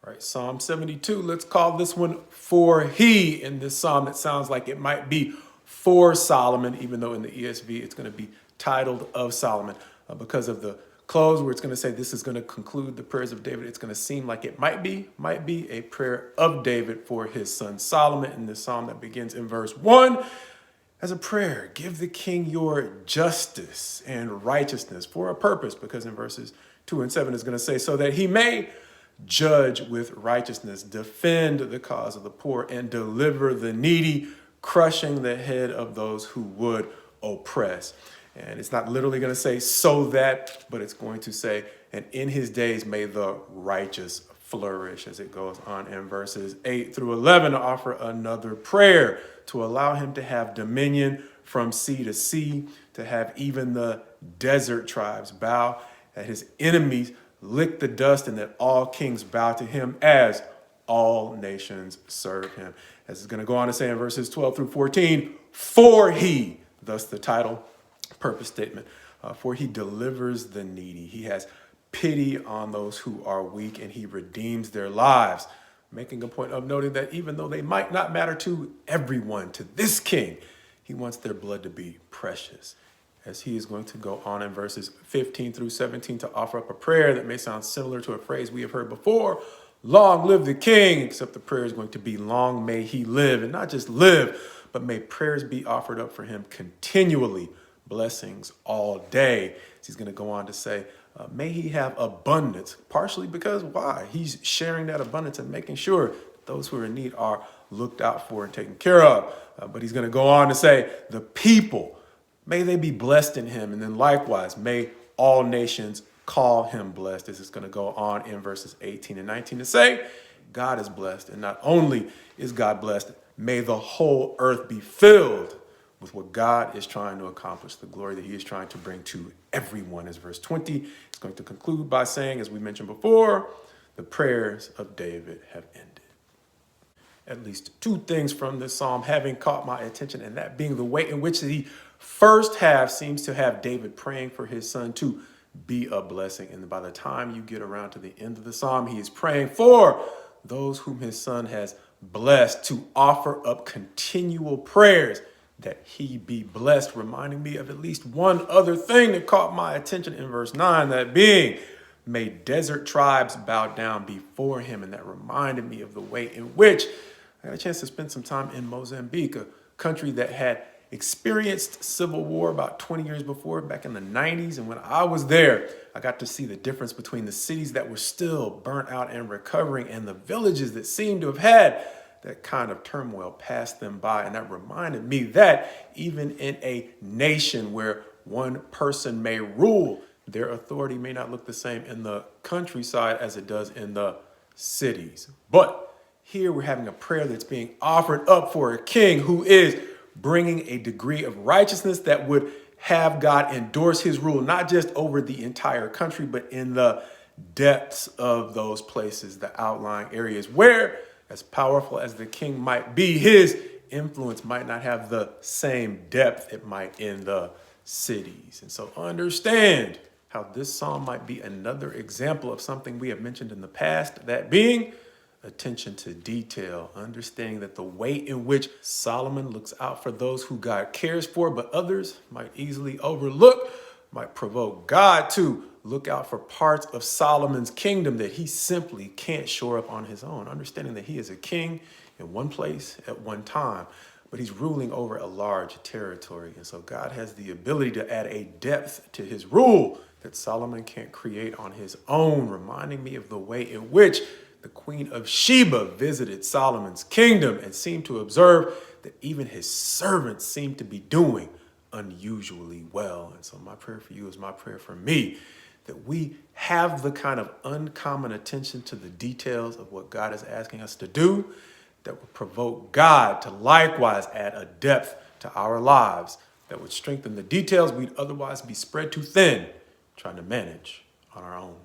All right, Psalm 72, let's call this one For He. In this psalm, it sounds like it might be for Solomon, even though in the ESV it's going to be titled of Solomon. Because of the close where it's going to say this is going to conclude the prayers of David, it's going to seem like it might be a prayer of David for his son Solomon in this psalm that begins in verse 1 as a prayer. Give the king your justice and righteousness for a purpose, because in verses 2 and 7 is going to say, so that he may judge with righteousness, defend the cause of the poor, and deliver the needy, crushing the head of those who would oppress. And it's not literally going to say so that, but it's going to say, and in his days may the righteous flourish, as it goes on in verses 8 through 11 to offer another prayer to allow him to have dominion from sea to sea, to have even the desert tribes bow, that his enemies lick the dust, and that all kings bow to him as all nations serve him. As it's going to go on to say in verses 12 through 14, for he, thus the title, purpose statement, for he delivers the needy. He has pity on those who are weak, and he redeems their lives, making a point of noting that even though they might not matter to everyone, to this king, he wants their blood to be precious. As he is going to go on in verses 15 through 17 to offer up a prayer that may sound similar to a phrase we have heard before, long live the king, except the prayer is going to be long may he live, and not just live, but may prayers be offered up for him continually, blessings all day. So he's going to go on to say, may he have abundance, partially because why? He's sharing that abundance and making sure those who are in need are looked out for and taken care of. But he's going to go on to say, the people, may they be blessed in him. And then likewise, may all nations call him blessed. This is going to go on in verses 18 and 19 to say, God is blessed. And not only is God blessed, may the whole earth be filled with what God is trying to accomplish, the glory that he is trying to bring to everyone. As verse 20 is going to conclude by saying, as we mentioned before, the prayers of David have ended. At least two things from this psalm having caught my attention, and that being the way in which the first half seems to have David praying for his son to be a blessing. And by the time you get around to the end of the psalm, he is praying for those whom his son has blessed to offer up continual prayers that he be blessed, reminding me of at least one other thing that caught my attention in verse 9, that being, may desert tribes bow down before him. And that reminded me of the way in which I had a chance to spend some time in Mozambique, a country that had experienced civil war about 20 years before, back in the 90s. And when I was there, I got to see the difference between the cities that were still burnt out and recovering and the villages that seemed to have had that kind of turmoil pass them by. And that reminded me that even in a nation where one person may rule, their authority may not look the same in the countryside as it does in the cities. But here we're having a prayer that's being offered up for a king who is bringing a degree of righteousness that would have God endorse his rule, not just over the entire country, but in the depths of those places, the outlying areas where, as powerful as the king might be, his influence might not have the same depth it might in the cities. And so understand how this psalm might be another example of something we have mentioned in the past, that being attention to detail, understanding that the way in which Solomon looks out for those who God cares for, but others might easily overlook, might provoke God to look out for parts of Solomon's kingdom that he simply can't shore up on his own, understanding that he is a king in one place at one time, but he's ruling over a large territory. And so God has the ability to add a depth to his rule that Solomon can't create on his own, reminding me of the way in which the Queen of Sheba visited Solomon's kingdom and seemed to observe that even his servants seemed to be doing unusually well. And so my prayer for you is my prayer for me, that we have the kind of uncommon attention to the details of what God is asking us to do that would provoke God to likewise add a depth to our lives that would strengthen the details we'd otherwise be spread too thin trying to manage on our own.